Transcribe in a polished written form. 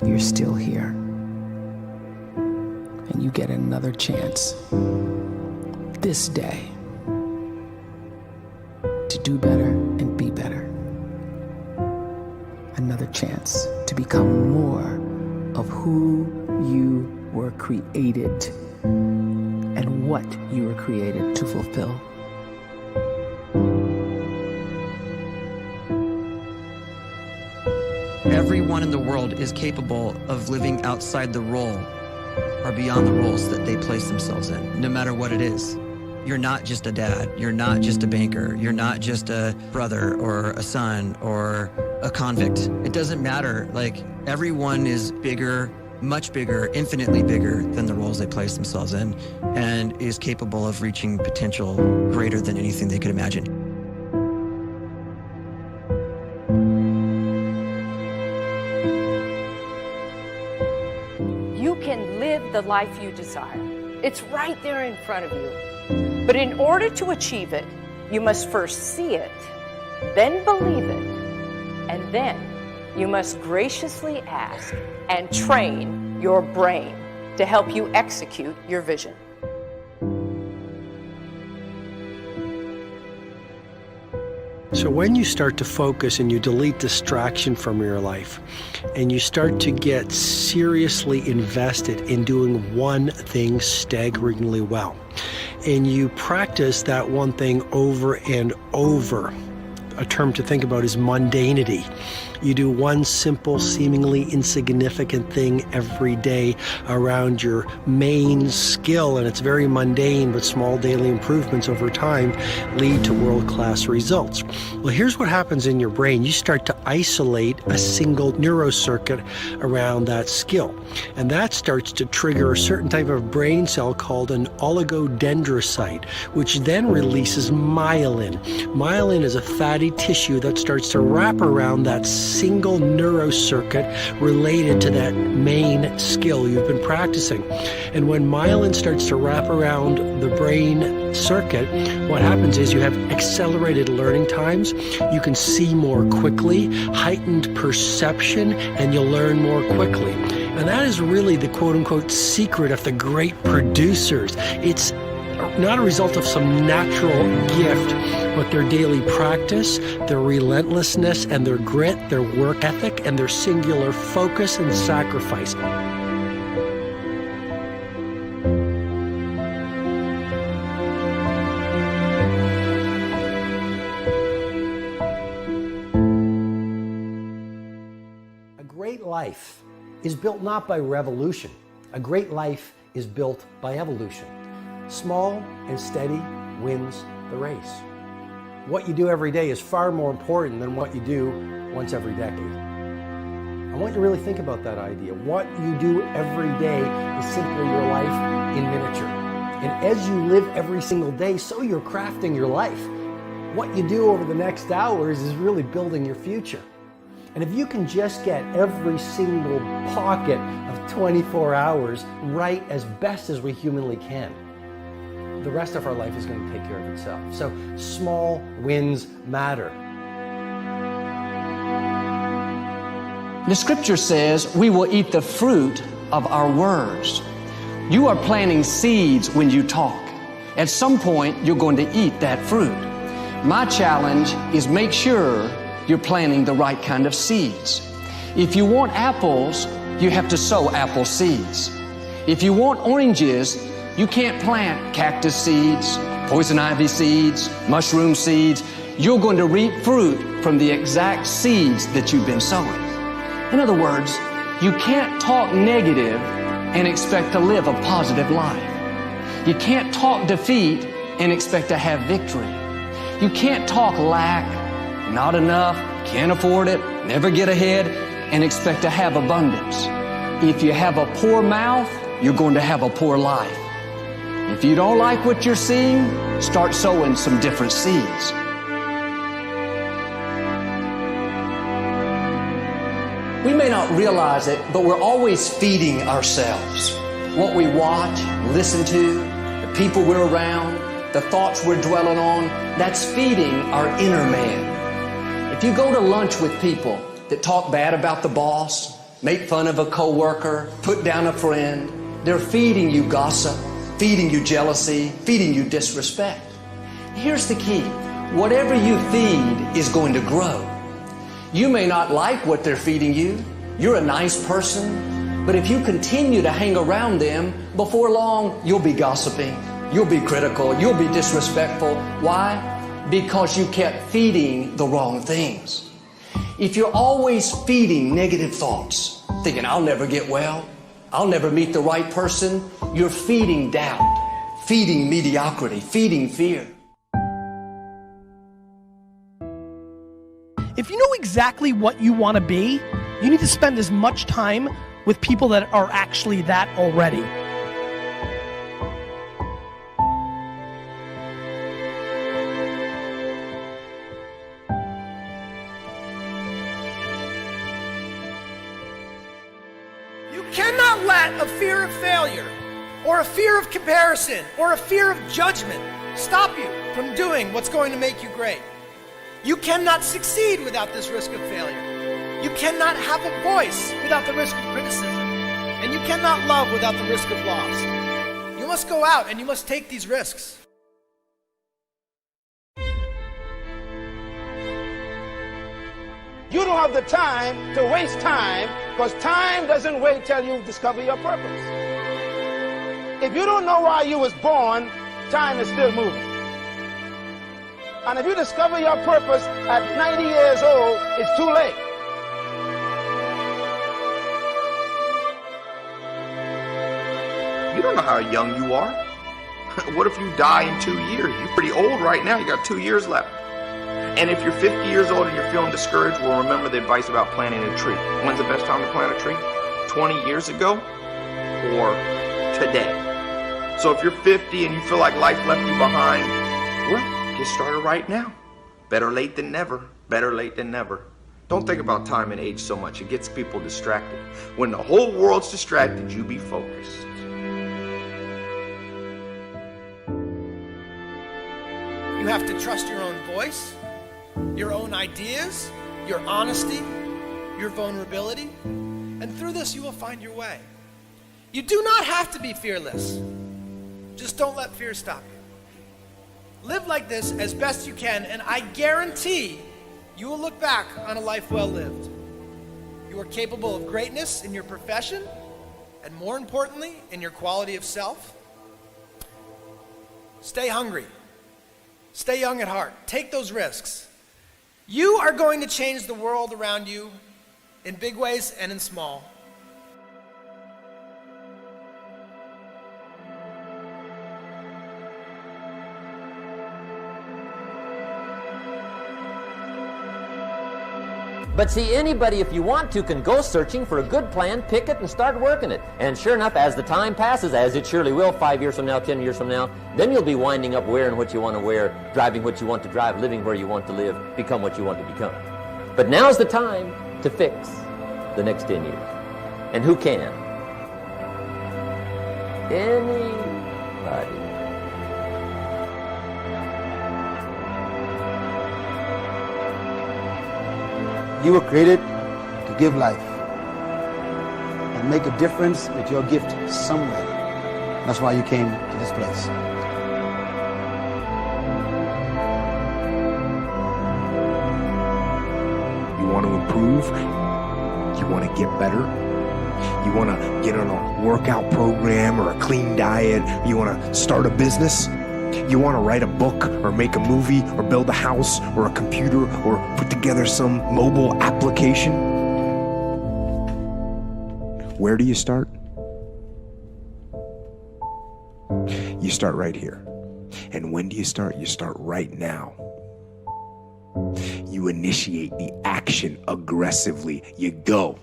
you're still here. And you get another chance this day to do better and be better. Another chance to become more of who you were created and what you were created to fulfill. Everyone in the world is capable of living outside the role or beyond the roles that they place themselves in, no matter what it is. You're not just a dad, you're not just a banker, you're not just a brother or a son or a convict. It doesn't matter. Like, everyone is bigger, much bigger, infinitely bigger than the roles they place themselves in, and is capable of reaching potential greater than anything they could imagine. You can live the life you desire. It's right there in front of you. But in order to achieve it, you must first see it, then believe it, and then you must graciously ask and train your brain to help you execute your vision. So when you start to focus and you delete distraction from your life, and you start to get seriously invested in doing one thing staggeringly well, and you practice that one thing over and over, a term to think about is mundanity. You do one simple, seemingly insignificant thing every day around your main skill, and it's very mundane, but small daily improvements over time lead to world-class results. Well, here's what happens in your brain. You start to isolate a single neurocircuit around that skill, and that starts to trigger a certain type of brain cell called an oligodendrocyte, which then releases myelin. Myelin is a fatty tissue that starts to wrap around that single neurocircuit related to that main skill you've been practicing. And when myelin starts to wrap around the brain circuit, what happens is you have accelerated learning times, you can see more quickly, heightened perception, and you'll learn more quickly. And that is really the quote-unquote secret of the great producers. It's not a result of some natural gift, but their daily practice, their relentlessness and their grit, their work ethic, and their singular focus and sacrifice. A great life is built not by revolution. A great life is built by evolution. Small and steady wins the race. What you do every day is far more important than what you do once every decade. I want you to really think about that idea. What you do every day is simply your life in miniature. And as you live every single day, so you're crafting your life. What you do over the next hours is really building your future. And if you can just get every single pocket of 24 hours right as best as we humanly can, the rest of our life is going to take care of itself. So small wins matter. The scripture says we will eat the fruit of our words. You are planting seeds when you talk. At some point, you're going to eat that fruit. My challenge is make sure you're planting the right kind of seeds. If you want apples, you have to sow apple seeds. If you want oranges, you can't plant cactus seeds, poison ivy seeds, mushroom seeds. You're going to reap fruit from the exact seeds that you've been sowing. In other words, you can't talk negative and expect to live a positive life. You can't talk defeat and expect to have victory. You can't talk lack, not enough, can't afford it, never get ahead, and expect to have abundance. If you have a poor mouth, you're going to have a poor life. If you don't like what you're seeing, start sowing some different seeds. We may not realize it, but we're always feeding ourselves. What we watch, listen to, the people we're around, the thoughts we're dwelling on, that's feeding our inner man. If you go to lunch with people that talk bad about the boss, make fun of a coworker, put down a friend. They're feeding you gossip, feeding you jealousy, feeding you disrespect. Here's the key. Whatever you feed is going to grow. You may not like what they're feeding you. You're a nice person. But if you continue to hang around them, before long, you'll be gossiping. You'll be critical. You'll be disrespectful. Why? Because you kept feeding the wrong things. If you're always feeding negative thoughts, thinking, I'll never get well, I'll never meet the right person, you're feeding doubt, feeding mediocrity, feeding fear. If you know exactly what you want to be, you need to spend as much time with people that are actually that already. You cannot let a fear of failure, or a fear of comparison, or a fear of judgment stop you from doing what's going to make you great. You cannot succeed without this risk of failure. You cannot have a voice without the risk of criticism. And you cannot love without the risk of loss. You must go out and you must take these risks. You don't have the time to waste time, because time doesn't wait till you discover your purpose. If you don't know why you was born, time is still moving. And if you discover your purpose at 90 years old, it's too late. You don't know how young you are. What if you die in 2 years? You're pretty old right now. You got 2 years left. And if you're 50 years old and you're feeling discouraged, well, remember the advice about planting a tree. When's the best time to plant a tree? 20 years ago or today? So if you're 50 and you feel like life left you behind, well, get started right now. Better late than never. Better late than never. Don't think about time and age so much. It gets people distracted. When the whole world's distracted, you be focused. You have to trust your own voice, your own ideas, your honesty, your vulnerability, and through this you will find your way. You do not have to be fearless. Just don't let fear stop you. Live like this as best you can, and I guarantee you will look back on a life well lived. You are capable of greatness in your profession, and more importantly, in your quality of self. Stay hungry. Stay young at heart. Take those risks. You are going to change the world around you in big ways and in small. But see, anybody, if you want to, can go searching for a good plan, pick it, and start working it. And sure enough, as the time passes, as it surely will, 5 years from now, 10 years from now, then you'll be winding up wearing what you want to wear, driving what you want to drive, living where you want to live, become what you want to become. But now's the time to fix the next 10 years. And who can? Anybody. You were created to give life and make a difference with your gift somewhere. That's why you came to this place. You want to improve? You want to get better? You want to get on a workout program or a clean diet? You want to start a business? You want to write a book or make a movie or build a house or a computer or put together some mobile application? Where do you start? You start right here. And when do you start? You start right now. You initiate the action aggressively. You go.